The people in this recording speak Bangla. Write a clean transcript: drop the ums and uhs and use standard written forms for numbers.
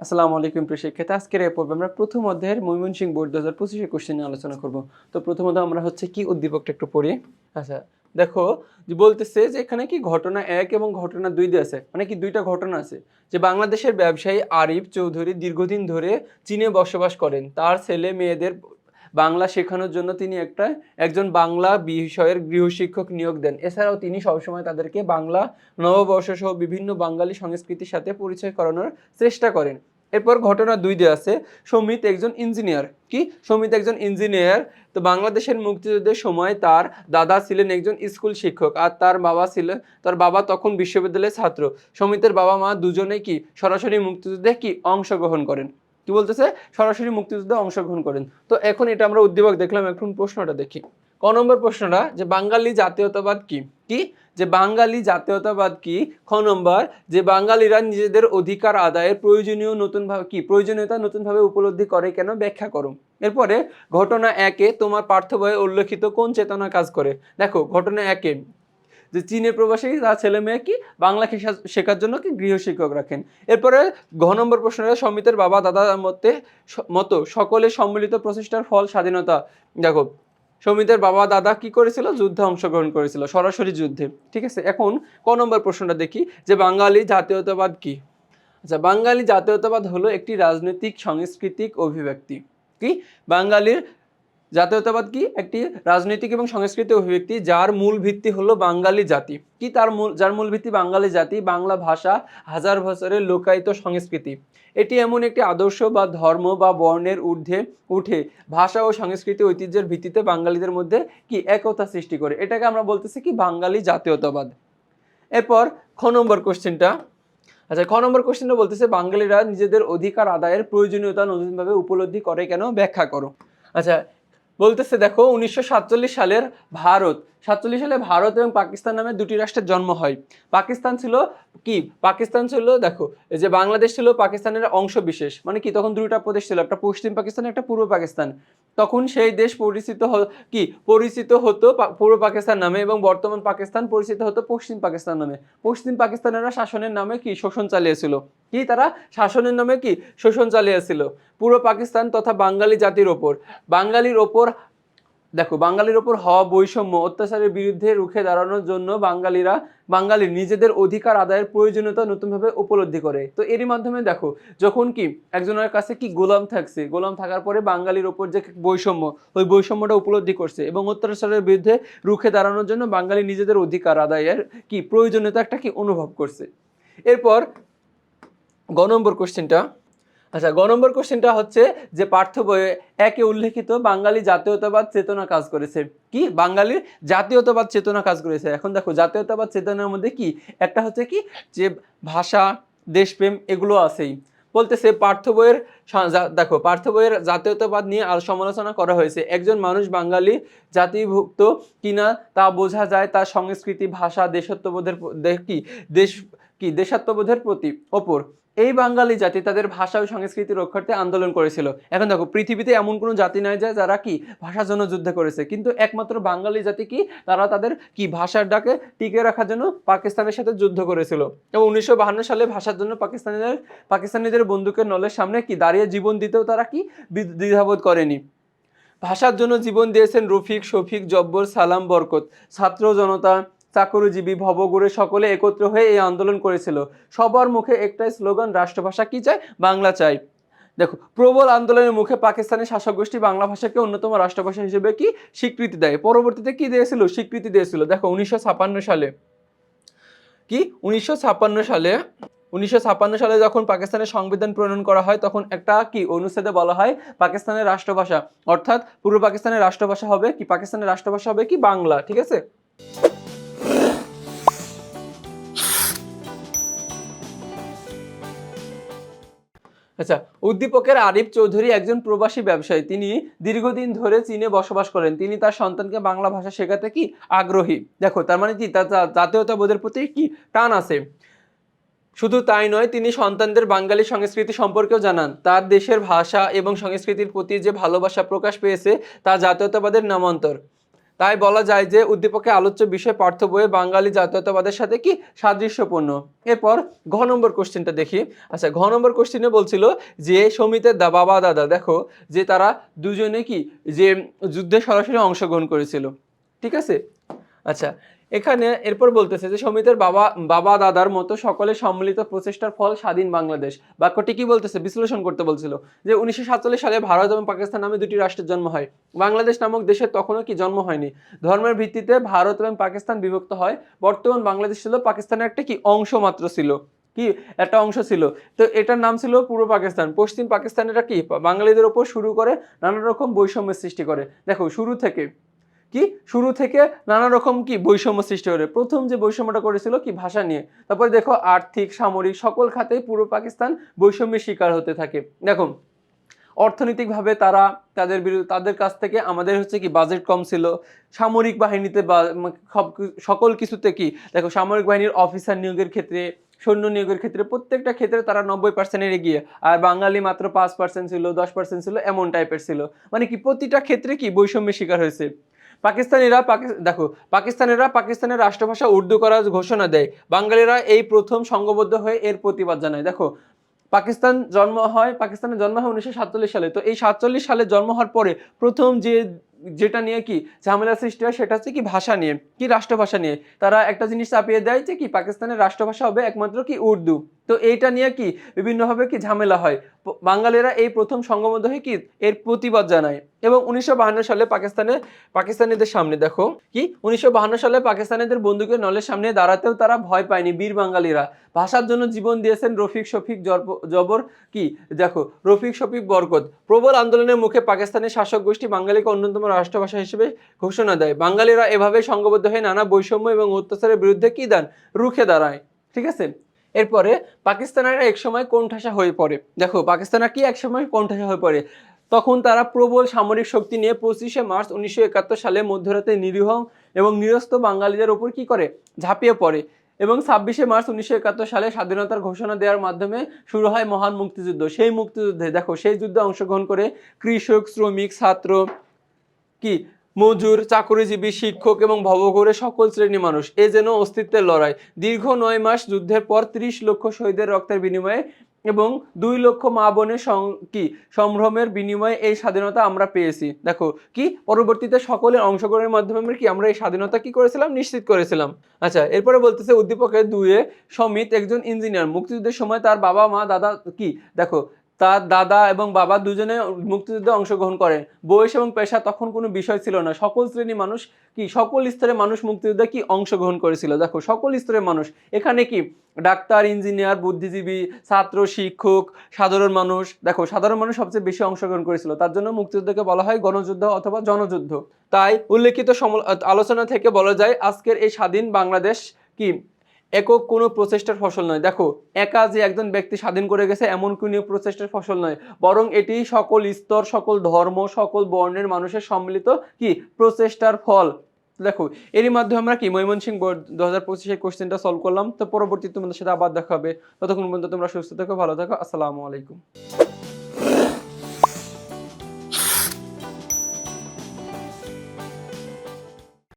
আসসালামু আলাইকুম প্রিয় শিক্ষার্থী। আজকের এই পর্বে আমরা প্রথম অধ্যায়ের ময়মনসিংহ বোর্ড 2025 এর কোশ্চেন নিয়ে আলোচনা করব। তো প্রথমত আমরা হচ্ছে কি উদ্দীপকটা একটু পড়ি। আচ্ছা, দেখো যে বলতেছে যে এখানে কি ঘটনা 1 এবং ঘটনা 2 দিয়ে আছে। মানে কি দুইটা ঘটনা আছে। যে বাংলাদেশের ব্যবসায়ী আরিফ চৌধুরী দীর্ঘদিন ধরে চীনে বসবাস করেন। তার ছেলে মেয়েদের বাংলা শেখানোর জন্য তিনি একজন বাংলা বিষয়ের গৃহশিক্ষক নিয়োগ দেন। এছাড়াও তিনি সবসময় তাদেরকে বাংলা নববর্ষ সহ বিভিন্ন বাঙালি সংস্কৃতির সাথে পরিচয় করানোর চেষ্টা করেন। এরপর ঘটনা 2 দিয়ে আছে সমিত একজন ইঞ্জিনিয়ার। কি সমিত একজন ইঞ্জিনিয়ার। তো বাংলাদেশের মুক্তিযুদ্ধের সময় তার দাদা ছিলেন একজন স্কুল শিক্ষক আর তার বাবা তখন বিশ্ববিদ্যালয়ের ছাত্র। সমিতের বাবা মা দুজনেই কি সরাসরি মুক্তিযুদ্ধে কি অংশগ্রহণ করেন। কি বলতেছে সরাসরি মুক্তিযুদ্ধে অংশগ্রহণ করেন। তো এখন এটা আমরা উদ্দীপক দেখলাম, এখন প্রশ্নটা দেখি। ক নম্বর প্রশ্নটা যে বাঙালি জাতীয়তাবাদ কি কি যে বাঙালি জাতীয়তাবাদ কি। খ নম্বর যে বাঙালিরা নিজেদের অধিকার আদায়ের প্রয়োজনীয়তা নতুনভাবে উপলব্ধি করে কেন, ব্যাখ্যা করো। এরপরে ঘটনা 1-এ তোমার পাঠ্য বইয়ে উল্লেখিত কোন চেতনা কাজ করে। দেখো ঘটনা 1-এ যে চীনের প্রবাসী তার ছেলে মেয়ে কি বাংলা শেখার জন্য কি গৃহশিক্ষক রাখেন। এরপরে ঘ নম্বর প্রশ্নটা সমিতের বাবা দাদার মতো সকলের সম্মিলিত প্রচেষ্টার ফল স্বাধীনতা। দেখো সমিতের বাবা দাদা কি করেছিল, যুদ্ধে অংশগ্রহণ করেছিল, সরাসরি যুদ্ধে। ঠিক আছে, এখন ক নম্বর প্রশ্নটা দেখি যে বাঙালি জাতীয়তাবাদ কি। আচ্ছা, বাঙালি জাতীয়তাবাদ হলো একটি রাজনৈতিক সাংস্কৃতিক অভিব্যক্তি। কি বাঙালির জাতীয়তাবাদ কি একটি রাজনৈতিক এবং সাংস্কৃতিক অভিব্যক্তি যার মূল ভিত্তি হলো বাঙালি জাতি। কি যার মূল ভিত্তি বাঙালি জাতি, বাংলা ভাষা, হাজার বছরের লোকায়িত সংস্কৃতি। এটি এমন একটি আদর্শ বা ধর্ম বা বর্ণের ঊর্ধ্বে উঠে ভাষা ও সংস্কৃতি ঐতিহ্যের ভিত্তিতে বাঙালিদের মধ্যে কি একতা সৃষ্টি করে। এটাকে আমরা বলতেছি কি বাঙালি জাতীয়তাবাদ। এরপর খ নম্বর কোশ্চেনটা। আচ্ছা, খ নম্বর কোশ্চেনটা বলতেছে বাঙালিরা নিজেদের অধিকার আদায়ের প্রয়োজনীয়তা নতুনভাবে উপলব্ধি করে কেন, ব্যাখ্যা করো। আচ্ছা, বলতেছে দেখো 1947 সালের ভারত 47 সালে ভারত এবং পাকিস্তান নামে দুটি রাষ্ট্রের জন্ম হয়। পাকিস্তান ছিল দেখো এই যে বাংলাদেশ ছিল পাকিস্তানের অংশ বিশেষ। মানে কি তখন দুইটা প্রদেশ ছিল, একটা পশ্চিম পাকিস্তান একটা পূর্ব পাকিস্তান। তখন সেই দেশ পরিচিত হতো পূর্ব পাকিস্তান নামে এবং বর্তমান পাকিস্তান পরিচিত হতো পশ্চিম পাকিস্তান নামে। পশ্চিম পাকিস্তানেরা শাসনের নামে কি শোষণ চালিয়েছিল। তারা শাসনের নামে কি শোষণ চালিয়েছিল পূর্ব পাকিস্তান তথা বাঙালি জাতির ওপর। বাঙালির ওপর হওয়া বৈষম্য অত্যাচারের বিরুদ্ধে রুখে দাঁড়ানোর জন্য বাঙালির নিজেদের অধিকার আদায়ের প্রয়োজনীয়তা নতুনভাবে উপলব্ধি করে। তো এরই মাধ্যমে দেখো যখন কি একজনের কাছে কি গোলাম থাকার পরে বাঙালির ওপর যে বৈষম্য, ওই বৈষম্যটা উপলব্ধি করছে এবং অত্যাচারের বিরুদ্ধে রুখে দাঁড়ানোর জন্য বাঙালি নিজেদের অধিকার আদায়ের কি প্রয়োজনীয়তা একটা কি অনুভব করছে। এরপর গ নম্বর কোশ্চেনটা। আচ্ছা, গ নম্বর কোশ্চেনটা হচ্ছে যে পাঠ্য বইয়ে 1-এ উল্লেখিত বাঙালি জাতীয়তাবাদ চেতনা কাজ করেছে। কি বাঙালির জাতীয়তাবাদ চেতনা কাজ করেছে। এখন দেখো জাতীয়তাবাদ চেতনার মধ্যে কি একটা হচ্ছে কি যে ভাষা, দেশপ্রেম এগুলো আছেই। বলতেছে পাঠ্য বইয়ের জাতীয়তাবাদ নিয়ে সমালোচনা করা হয়েছে। একজন মানুষ বাঙালি জাতিভুক্ত কিনা তা বোঝা যায় তার সংস্কৃতি, ভাষা, দেশাত্মবোধের ওপর। এই বাঙালি জাতি তাদের ভাষা ও সংস্কৃতি রক্ষার্থে আন্দোলন করেছিল। এখন দেখো পৃথিবীতে এমন কোনো জাতি নাই যে যারা কি ভাষার জন্য যুদ্ধ করেছে, কিন্তু একমাত্র বাঙালি জাতি কি তারা তাদের কি ভাষার ডাকে টিকে রাখার জন্য পাকিস্তানের সাথে যুদ্ধ করেছিল। এবং 1952 সালে ভাষার জন্য পাকিস্তানিদের বন্দুকের নলের সামনে কি দাঁড়িয়ে জীবন দিতেও তারা কি দ্বিধাবোধ করেনি। ভাষার জন্য জীবন দিয়েছেন রফিক, শফিক, জব্বর, সালাম, বরকত। ছাত্র জনতা, চাকরিজীবী, ভবঘুরে সকলে একত্র হয়ে এই আন্দোলন করেছিল। সবার মুখে একটাই স্লোগান, রাষ্ট্রভাষা কি চাই, বাংলা চাই। দেখো প্রবল আন্দোলনের মুখে পাকিস্তানের শাসক গোষ্ঠী বাংলা ভাষাকে অন্যতম রাষ্ট্রভাষা হিসেবে কি স্বীকৃতি দেয়। পরবর্তীতে কি দিয়েছিল, স্বীকৃতি দিয়েছিল। দেখো 1956 সালে যখন পাকিস্তানের সংবিধান প্রণয়ন করা হয় তখন একটা কি অনুচ্ছেদে বলা হয় পাকিস্তানের রাষ্ট্রভাষা অর্থাৎ পূর্ব পাকিস্তানের রাষ্ট্রভাষা হবে কি বাংলা। ঠিক আছে। আচ্ছা, উদ্দীপকের আরিফ চৌধুরী একজন প্রবাসী ব্যবসায়ী। তিনি দীর্ঘদিন ধরে চীনে বসবাস করেন। তিনি তার সন্তানকে বাংলা ভাষা শেখাতে কি আগ্রহী। দেখো তার মানে কি তার জাতীয়তাবোধের প্রতি কি টান আছে। শুধু তাই নয়, তিনি সন্তানদের বাঙালি সংস্কৃতি সম্পর্কেও জানান। তার দেশের ভাষা এবং সংস্কৃতির প্রতি যে ভালোবাসা প্রকাশ পেয়েছে তা জাতীয়তাবাদের নামান্তর। তাই বলা যায় যে উদ্দীপকে আলোচ্য বিষয় পাঠ্য বইয়ে বাঙালি জাতীয়তাবাদের সাথে কি সাদৃশ্যপূর্ণ। এরপর ঘ নম্বর কোশ্চেনটা দেখি। আচ্ছা, ঘ নম্বর কোশ্চেনে বলছিল যে সমিতের বাবা দাদা, দেখো যে তারা দুজনে কি যে যুদ্ধে সরাসরি অংশগ্রহণ করেছিল, ঠিক আছে। আচ্ছা, এখানে এরপর বলতেছে যে সমিতের বাবা দাদার মতো সকলে সম্মিলিত প্রচেষ্টার ফল স্বাধীন বাংলাদেশ। বাক্যটি কি বলতেছে বিশ্লেষণ করতে বলছিল যে 1947 সালে ভারত এবং পাকিস্তান নামে দুটি রাষ্ট্রের জন্ম হয়। বাংলাদেশ নামক দেশের তখনও কি জন্ম হয়নি। ধর্মের ভিত্তিতে ভারত এবং পাকিস্তান বিভক্ত হয়। বর্তমান বাংলাদেশ ছিল পাকিস্তানের একটা কি অংশ মাত্র ছিল, কি একটা অংশ ছিল। তো এটার নাম ছিল পূর্ব পাকিস্তান। পশ্চিম পাকিস্তানেরা কি বাঙালিদের ওপর শুরু করে নানা রকম বৈষম্যের সৃষ্টি করে। দেখো শুরু থেকে নানা রকম কি বৈষম্য সৃষ্টি করে। প্রথম যে বৈষম্যটা করেছিল কি ভাষা নিয়ে। তারপরে দেখো আর্থিক সামরিক সকল খাতেই পূর্ব পাকিস্তান বৈষম্যের শিকার হতে থাকে। দেখো অর্থনৈতিকভাবে তাদের কাছ থেকে আমাদের হচ্ছে কি বাজেট কম ছিল। সামরিক বাহিনীতে সকল কিছুতে কি দেখো সামরিক বাহিনীর অফিসার নিয়োগের ক্ষেত্রে, সৈন্য নিয়োগের ক্ষেত্রে প্রত্যেকটা ক্ষেত্রে তারা 90% এগিয়ে, আর বাঙালি মাত্র 5% ছিল, 10% ছিল, এমন টাইপের ছিল। মানে কি প্রতিটা ক্ষেত্রে কি বৈষম্যের শিকার হয়েছে। পাকিস্তানিরা পাকিস্তানের রাষ্ট্রভাষা উর্দু করার ঘোষণা দেয়। বাঙালিরা এই প্রথম সংঘবদ্ধ হয়ে এর প্রতিবাদ জানায়। দেখো পাকিস্তানের জন্ম হয় 1947 সালে। তো এই 47 সালে জন্ম হওয়ার পরে প্রথম যেটা নিয়ে কি ঝামেলা সৃষ্টি হয় সেটা হচ্ছে কি ভাষা নিয়ে, কি রাষ্ট্রভাষা নিয়ে। তারা একটা জিনিস চাপিয়ে দেয় যে কি পাকিস্তানের রাষ্ট্রভাষা হবে একমাত্র কি উর্দু। তো এইটা নিয়ে কি বিভিন্নভাবে কি ঝামেলা হয়। বাঙালিরা এই প্রথম সংঘবদ্ধ হয়ে কি এর প্রতিবাদ জানায়। এবং 1952 সালে পাকিস্তানিদের সামনে দেখো কি 1952 সালে পাকিস্তানিদের বন্দুকের নলের সামনে দাঁড়াতেও তারা ভয় পায়নি। বীর বাঙালিরা ভাষার জন্য জীবন দিয়েছেন রফিক শফিক জবর কি দেখো রফিক শফিক বরকত। প্রবল আন্দোলনের মুখে পাকিস্তানের শাসক গোষ্ঠী বাঙালিকে অন্যতম রাষ্ট্রভাষা হিসেবে ঘোষণা দেয়। বাঙালিরা এভাবে সংঘবদ্ধ হয়ে নানা বৈষম্য এবং অত্যাচারের বিরুদ্ধে কি রুখে দাঁড়ায়, ঠিক আছে। এরপরে পাকিস্তানিরা একসময় কোণঠাসা হয়ে পড়ে। দেখো পাকিস্তানরা কি একসময় কোণঠাসা হয়ে পড়ে। তখন তারা প্রবল সামরিক শক্তি নিয়ে 25শে মার্চ 1971 সালে মধ্যরাতে নিরীহ এবং নিরস্ত বাঙালিদের উপর কি করে ঝাঁপিয়ে পড়ে। এবং 26শে মার্চ 1971 সালে স্বাধীনতার ঘোষণা দেওয়ার মাধ্যমে শুরু হয় মহান মুক্তিযুদ্ধ। সেই মুক্তিযুদ্ধে দেখো সেই যুদ্ধে অংশগ্রহণ করে কৃষক, শ্রমিক, ছাত্র, কি মজুর, চাকরিজীবী, শিক্ষক এবং ভবঘুরে সকল শ্রেণীর মানুষ। এ যেন অস্তিত্বের লড়াই। দীর্ঘ 9 মাস যুদ্ধের পর 30 লক্ষ শহীদের রক্তের বিনিময়ে এবং 2 লক্ষ মা বোনের সম্ভ্রমের বিনিময়ে এই স্বাধীনতা আমরা পেয়েছি। দেখো কি পরবর্তীতে সকলের অংশগ্রহণের মাধ্যমে আমরা এই স্বাধীনতা কি করেছিলাম নিশ্চিত করেছিলাম। আচ্ছা, এরপরে বলতেছে উদ্দীপকের 2 সমিত একজন ইঞ্জিনিয়ার। মুক্তিযুদ্ধের সময় তার বাবা মা দাদা কি দেখো তার দাদা এবং বাবা দুজনে মুক্তিযুদ্ধে অংশগ্রহণ করেন। বয়স এবং পেশা তখন কোনো বিষয় ছিল না। সকল শ্রেণীর মানুষ কি সকল স্তরের মানুষ মুক্তিযুদ্ধে কি অংশগ্রহণ করেছিল। দেখো সকল স্তরের মানুষ এখানে কি ডাক্তার, ইঞ্জিনিয়ার, বুদ্ধিজীবী, ছাত্র, শিক্ষক, সাধারণ মানুষ। দেখো সাধারণ মানুষ সবচেয়ে বেশি অংশগ্রহণ করেছিল। তার জন্য মুক্তিযুদ্ধকে বলা হয় গণযুদ্ধ অথবা জনযুদ্ধ। তাই উল্লেখিত আলোচনা থেকে বলা যায় আজকের এই স্বাধীন বাংলাদেশ কি একক কোনো প্রচেষ্টার ফসল নয়। দেখো একা যে একজন ব্যক্তি স্বাধীন করে গেছে এমন কোনো প্রচেষ্টার ফসল নয়, বরং এটি সকল স্তর, সকল ধর্ম, সকল বর্ণের মানুষের সম্মিলিত কি প্রচেষ্টার ফল। দেখো এরই মাধ্যমে আমরা কি ময়মনসিংহ বোর্ড 2025 কোশ্চেনটা সলভ করলাম। তো পরবর্তীতে তোমাদের সাথে আবার দেখা হবে। ততক্ষণ পর্যন্ত তোমরা সুস্থ থাকো, ভালো থাকো। আসসালামু আলাইকুম।